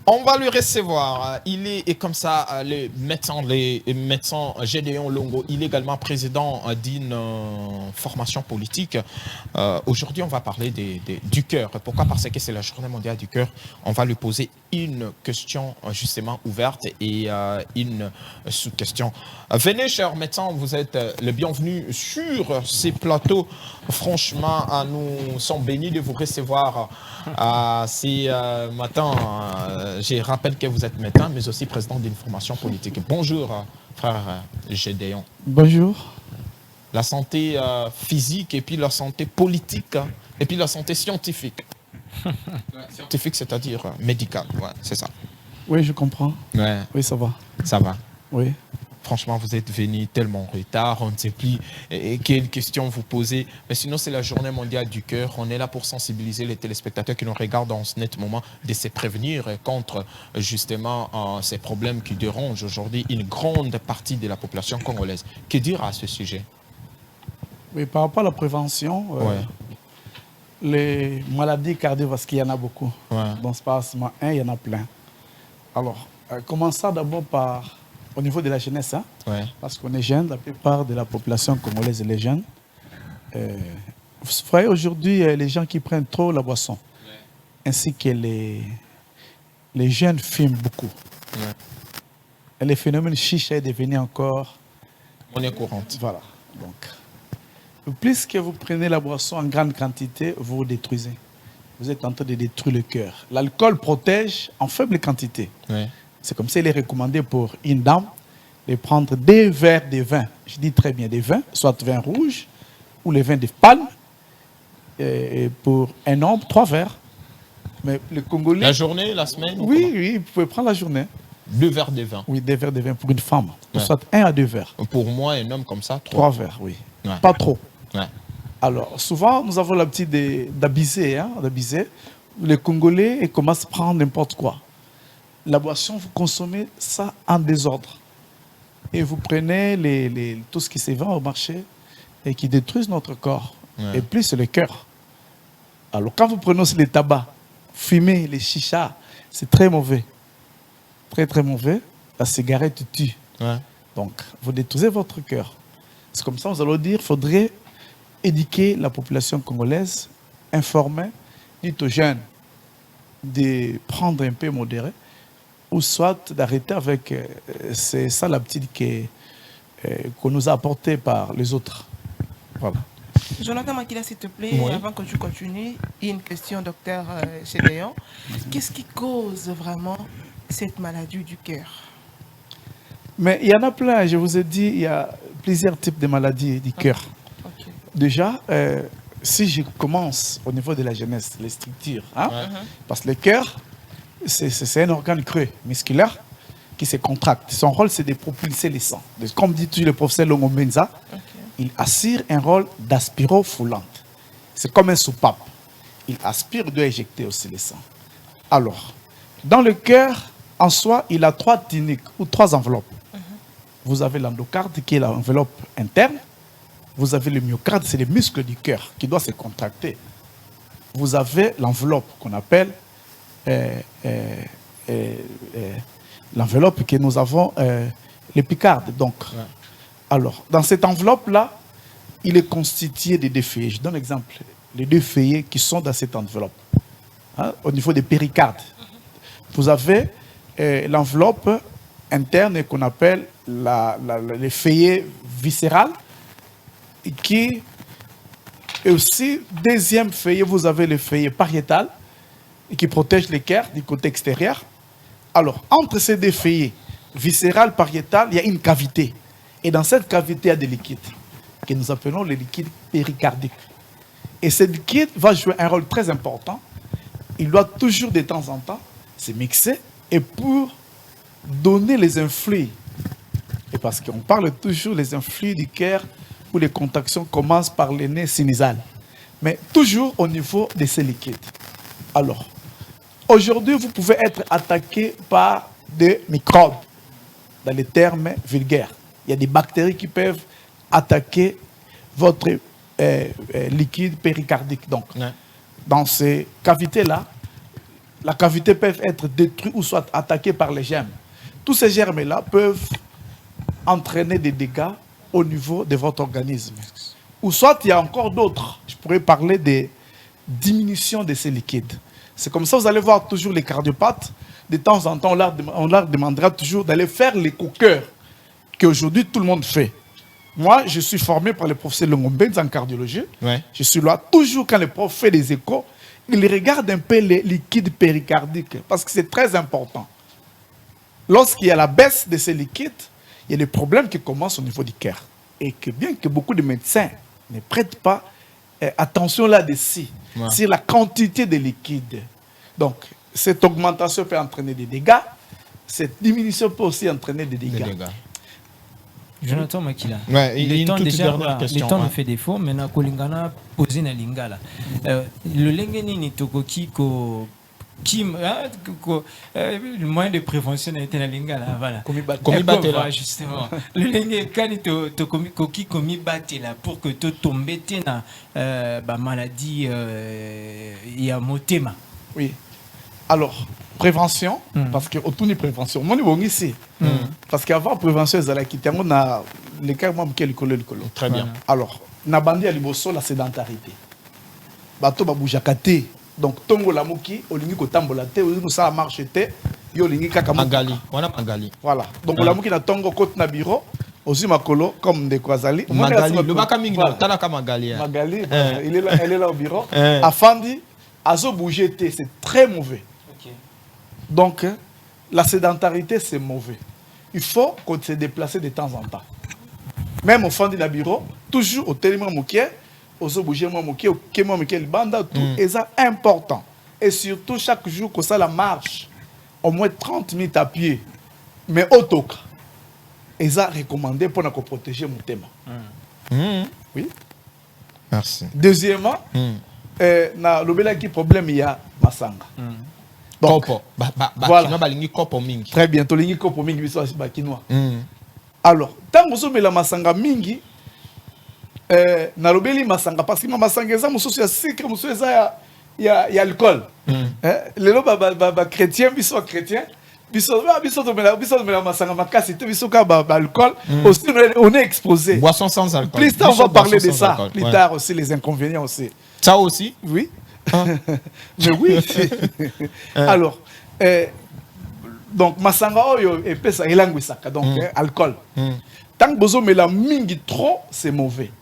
On va le recevoir. Il est comme ça le médecin Gédéon Longo. Il est également président d'une formation politique. Aujourd'hui, on va parler du cœur. Pourquoi? Parce que c'est la journée mondiale du cœur. On va lui poser une question justement ouverte et une sous-question. Venez, cher médecin, vous êtes le bienvenu sur ces plateaux. Franchement, nous sommes bénis de vous recevoir ce matin. Je rappelle que vous êtes médecin, mais aussi président d'une formation politique. Bonjour, frère Gédéon. Bonjour. La santé physique et puis la santé politique et puis la santé scientifique. Scientifique, c'est-à-dire médicale, ouais, c'est ça. Oui, je comprends. Ouais. Oui, ça va. Ça va. Oui. Franchement, vous êtes venu tellement en retard, on ne sait plus quelles questions vous poser. Mais sinon, c'est la journée mondiale du cœur. On est là pour sensibiliser les téléspectateurs qui nous regardent en ce net moment, de se prévenir contre justement ces problèmes qui dérangent aujourd'hui une grande partie de la population congolaise. Que dire à ce sujet? Oui, par rapport à la prévention, les maladies cardiovasculaires, il y en a beaucoup. Ouais. Dans ce passement, il y en a plein. Alors, commençons d'abord par... Au niveau de la jeunesse, hein, parce qu'on est jeune, la plupart de la population congolaise est jeune. Vous voyez aujourd'hui les gens qui prennent trop la boisson, ainsi que les jeunes fument beaucoup. Et le phénomène chicha est devenu encore monnaie courante. Voilà. Donc, plus que vous prenez la boisson en grande quantité, vous vous détruisez. Vous êtes en train de détruire le cœur. L'alcool protège en faible quantité. C'est comme ça qu'il est recommandé pour une dame de prendre 2 verres de vin. Je dis très bien des vins, soit vin rouge ou les vins de palme. Et pour un homme, 3 verres. Mais le Congolais... La journée, la semaine? Oui, vous pouvez prendre la journée. 2 verres de vin? Oui, 2 verres de vin pour une femme. Soit 1 à 2 verres. Pour moi, un homme comme ça, 3 verres, oui. Pas trop. Alors, souvent, nous avons l'habitude d'abuser. Les Congolais commencent à prendre n'importe quoi. La boisson, vous consommez ça en désordre. Et vous prenez tout ce qui se vend au marché et qui détruisent notre corps. Et plus, c'est le cœur. Alors, quand vous prenez aussi les tabacs, fumer, les chichas, c'est très mauvais. Très, très mauvais. La cigarette tue. Donc, vous détruisez votre cœur. C'est comme ça, nous allons dire, il faudrait éduquer la population congolaise, informer, dire aux jeunes de prendre un peu modéré, ou soit d'arrêter avec... c'est ça la petite qu'on nous a apportée par les autres. Voilà. Jonathan Makila, s'il te plaît, avant que tu continues, il y a une question, docteur Gédéon. Qu'est-ce qui cause vraiment cette maladie du cœur? Mais il y en a plein, je vous ai dit, il y a plusieurs types de maladies du cœur. Déjà, si je commence au niveau de la jeunesse, les structures, parce que le cœur, c'est un organe creux, musculaire, qui se contracte. Son rôle, c'est de propulser les sangs. Comme dit toujours le professeur Longo Menza, il assure un rôle d'aspiro-foulante. C'est comme un soupape. Il aspire, il doit éjecter aussi les sangs. Alors, dans le cœur, en soi, il a 3 tuniques ou 3 enveloppes. Vous avez l'endocarde, qui est l'enveloppe interne. Vous avez le myocarde, c'est les muscles du cœur qui doivent se contracter. Vous avez l'enveloppe qu'on appelle l'enveloppe que nous avons, l'épicarde. Donc, alors, dans cette enveloppe-là, il est constitué de 2 feuillets. Je donne un exemple. Les 2 feuillets qui sont dans cette enveloppe. Au niveau des péricardes. Vous avez l'enveloppe interne qu'on appelle les feuillets viscérales, qui est aussi, deuxième feuillet, vous avez le feuillet pariétal, qui protège les cœurs du côté extérieur. Alors, entre ces 2 feuillets, viscéral, pariétal, il y a une cavité. Et dans cette cavité, il y a des liquides, que nous appelons les liquides péricardiques. Et ce liquide va jouer un rôle très important. Il doit toujours, de temps en temps, se mixer, et pour donner les influx. Et parce qu'on parle toujours des influx du cœur, où les contractions commencent par le nez sinusal. Mais toujours au niveau de ces liquides. Alors, aujourd'hui, vous pouvez être attaqué par des microbes, dans les termes vulgaires. Il y a des bactéries qui peuvent attaquer votre liquide péricardique. Donc, dans ces cavités-là, la cavité peut être détruite ou soit attaquée par les germes. Tous ces germes-là peuvent entraîner des dégâts au niveau de votre organisme. Ou soit il y a encore d'autres. Je pourrais parler de diminution de ces liquides. C'est comme ça, vous allez voir toujours les cardiopathes. De temps en temps, on leur demandera toujours d'aller faire l'écho-cœur qu'aujourd'hui tout le monde fait. Moi, je suis formé par le professeur Longombenz en cardiologie. Ouais. Je suis là toujours quand le prof fait des échos, il regarde un peu les liquides péricardiques parce que c'est très important. Lorsqu'il y a la baisse de ces liquides, il y a des problèmes qui commencent au niveau du cœur. Et que bien que beaucoup de médecins ne prêtent pas attention là-dessus, sur la quantité de liquide. Donc, cette augmentation peut entraîner des dégâts, cette diminution peut aussi entraîner des dégâts. Jonathan Makila. Ouais, il y a une toute déjà, dernière question. Le temps me fait défaut, maintenant Kolingana posé na lingala. Le lengeni ni tokoki ko le moyen de prévention a été na lingala, voilà. Komi batela justement. Le lenge kani to koki komi batela pour que to tombe na ba maladie ya motema. Oui. Alors, prévention, parce que autour de prévention, moi, je suis ici. Parce qu'avant prévention, on a les cas qui sont très bien. Alors, na bandi à liboso la sédentarité. Bato babujakate. Donc, tongo la muki, olingi kotambola te, olingi ça marche te, yo lingi kaka Magali, on a Magali. Voilà. Donc, la muki na tongo kote na bureau, aussi makolo comme de Kwazali. Magali, le baka mingi na talaka Magali. Magali, elle est là au bureau. Afandi, azo bouger te, c'est très mauvais. Donc, la sédentarité, c'est mauvais. Il faut qu'on se déplace de temps en temps. Même au fond du bureau, toujours au téléphone mouké, au bouger mouké, au kémo mouké, le banda, tout est important. Et surtout, chaque jour, que ça la marche, au moins 30 minutes à pied, mais au toc, et ça recommandé pour nous protéger mon thème. Oui. Merci. Deuxièmement, na lobela qui problème il y a masanga. Donc, voilà. Très bien, tolingi kopo mingi biso bakinois. Alors, tant que vous la masanga mingi, na lobeli masanga parce que masanga eza mususu ya sucre, mususu eza ya alcool. Lelo ba chrétien biso chrétien, biso la masanga makasi te biso ka ba alcool, aussi on est exposé. Boisson sans alcool. Plus tard on va parler de ça, plus tard aussi les inconvénients aussi. Ça aussi? Oui. Mais oui. Alors, donc, masanga oyo epesa elangwisaka donc alcool. Tant que bozo mela mingi trop, c'est mauvais.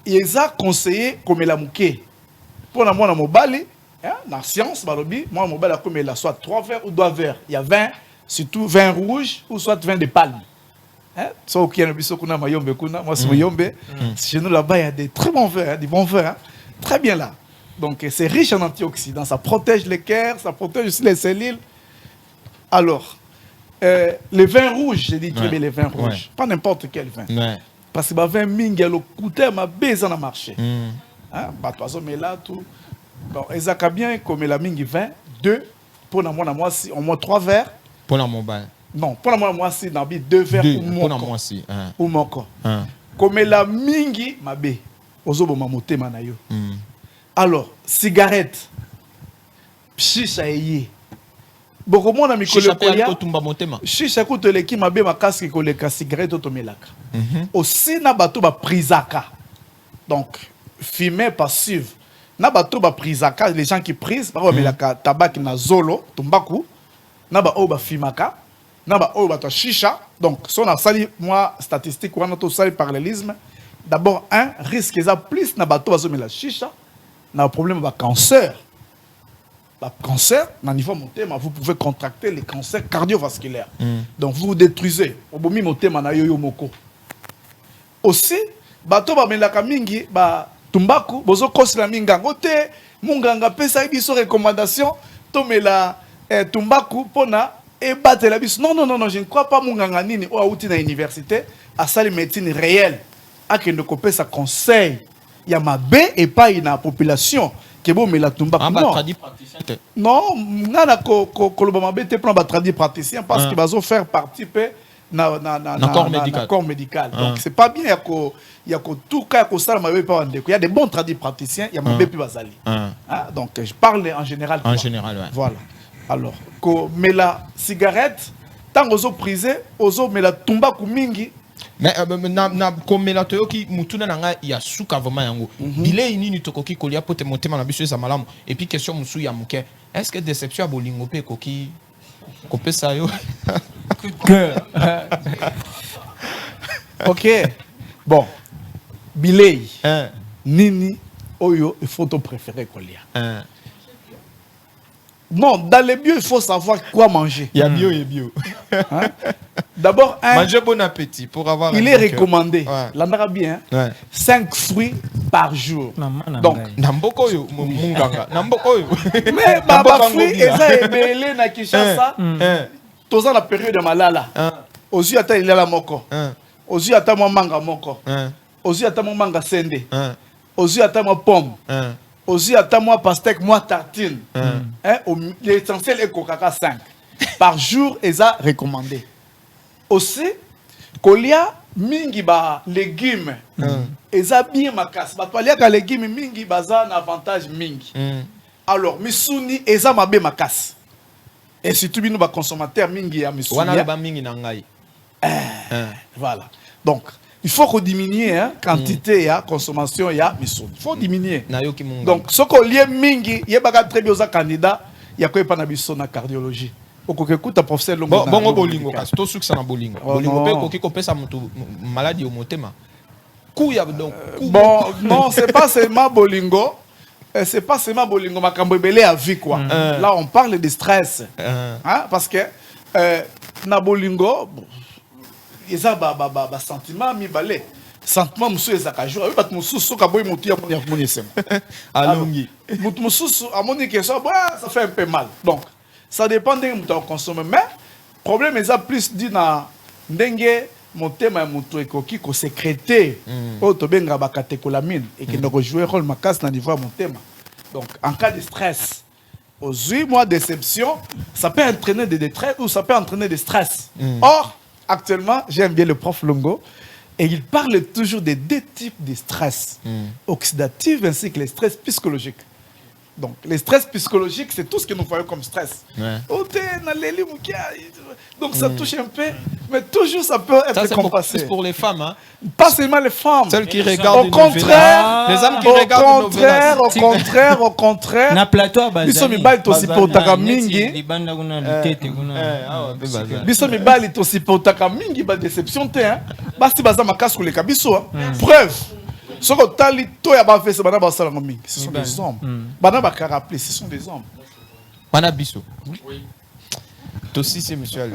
Il est conseillé comme la mouké. Pour la moi mobali, dans la science, balobi, moi mobali comme la soit 3 verres ou 2 verres. Il y a 20, surtout 20 rouges ou soit 20 de palme. So qui a biso kuna mayombe kuna, moi c'est mayombe. Chez nous là-bas il y a des très bons verres, des bons verres, très bien là. Donc c'est riche en antioxydants, ça protège les cœurs, ça protège aussi les cellules. Alors, les vins rouges, j'ai dit très bien les vins rouges, pas n'importe quel vin. Parce que les vins mingi, le coûté m'a baisé dans le marché. Mais là, tout. Donc, ils ont bien comme la mingi 20, 2, pour la moi, si au moins 3 verres. Pour la mobile. Non, pour la moi, si dans 2 verres ou moins. Pour la moi, si. Ou moins. Comme la mingi, ma bé, ozobo ma moté manayo. Alors, cigarette, chicha eye. Beaucoup de monde chicha chicha koto leki mabe makasi ko leka cigarette otomelaka. Aussi na bato ba prisaka. Donc, fumer passive. Na bato ba prisaka, les gens qui prisent, ba melaka tabac na zolo, tumbaku. Na ba o ba fimaka, na ba o ba to chicha. Donc, son a sali moi statistique ou on sali parallélisme. D'abord, un risque est plus na bato ba la chicha. Na problème de cancer. Le cancer, à niveau monté, vous pouvez contracter les cancers cardiovasculaires. Donc vous détruisez. Aussi, bato ba melaka mingi ba tumbaku bozo kosila minga ngote munganga pesa biso recommandation to mela tumbaku pona e batela biso. Non, je ne crois pas munganga nini o auti na université à sali médecine réelle a que ne kopesa conseil. Il y a ma baie et pas une population qui est bon mais la tumba non nana ko ma baie te prend ba tradit praticien parce que bazo faire partie corps médical. Donc c'est pas bien, il y a tout cas il y a des bons praticiens, il y a des bazali. Donc je parle en général. En général, ouais. Voilà. Alors, mais la cigarette, tant que vous prisez, mais la tumba kumingi. Mais comme la toyoki mutuna nanga ya suka vraiment yango. Bile ini tokoki kolia pote motema na biso za malamu. Et puis question musu ya muke. Est-ce que déception bolingo pe koki kopé ça yo? Coup de cœur. Ok. Bon. Bile nini oyo il faut te préférer kolia. Non, dans les bio, il faut savoir quoi manger. Il y a bio et bio. Hein? D'abord, manger bon appétit pour avoir. Il est recommandé. Ouais. L'andra bien. 5 fruits par jour. Donc, Namboko yo munganga. Namboko yo. Mais bah fruits eza ebele na Kinshasa. Toza la période de malala. Ozu ata il la moko. Ozu ata mo manga moko. Ozu ata mo manga sende. Ozu ata mo pomme. Aussi, attends moi pastèque, moi tartine. L'essentiel est coca 5. Par jour, ils ont recommandé. Aussi, kolia mingi ba légumes. Ils ont bien ma casse. Bah, toi, les légumes mingi baza un avantage mingi. Alors, misuni, ils ont ma bien ma casse. Et surtout, nous, ba consommateur mingi ya misuni. Wana ba mingi nangai. Voilà. Donc, il faut qu'on diminue la quantité de consommation de misuni. Il faut diminuer. Donc, ce qu'on lie mingi, il y a très bien candidat, il y a quoi pas na cardiologie. Au écoute professeur Longo. Bon bolingo parce que tout ce que ça na bolingo. Bolingo pe ko pesa mutu maladie au motema. Donc bon non, c'est pas seulement bolingo. C'est pas seulement bolingo makambo belé à vie quoi. Là on parle de stress. Hein, parce que na bolingo ils ont ba sentiment mi balé sentiment monsieur ezaka jour ba mususu ka boy mutu ya moni sema alongi mutu mususu amoni que ça fait un peu mal. Donc ça dépend de mutu consomme, mais problème est plus dit na ndenge motema mutu ekoki ko sécréter o to benga ba catécholamine et qui ne jouer rôle makas na niveau motema. Donc en cas de stress aux 8 mois de déception, ça peut entraîner des détresse ou ça peut entraîner des stress. Or actuellement, j'aime bien le prof Longo et il parle toujours des deux types de stress, oxydatif ainsi que les stress psychologiques. Donc, les stress psychologiques, c'est tout ce que nous voyons comme stress. Donc, ça touche un peu, mais toujours ça peut être compensé. C'est pour les femmes, hein? Pas seulement les femmes. Celles qui regardent. Au contraire, les hommes qui regardent. Au contraire. Na plateau, biso mibali tosipotaka mingi. Biso mibali tosipotaka mingi ba déception te, hein? Basi baza makasi koleka biso, hein? Preuve. Ce sont des hommes. Ce sont des hommes. Manabiso. Oui. Aussi, c'est monsieur.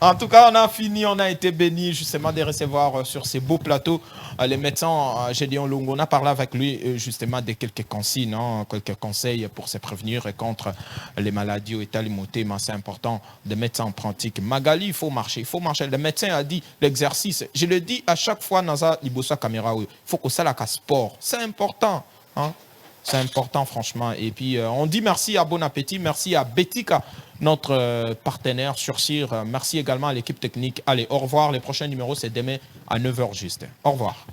En tout cas, on a fini, on a été bénis justement de recevoir sur ces beaux plateaux les médecins Gédéon Longo. On a parlé avec lui justement de quelques consignes, quelques conseils pour se prévenir contre les maladies au état limité. Mais c'est important de mettre ça en pratique. Magali, il faut marcher, il faut marcher. Le médecin a dit l'exercice. Je le dis à chaque fois dans la caméra, il faut que ça la sport. C'est important. Hein? C'est important, franchement. Et puis, on dit merci à Bon Appétit, merci à Betika, notre partenaire sur CIR. Merci également à l'équipe technique. Allez, au revoir. Les prochains numéros, c'est demain à 9h juste. Au revoir.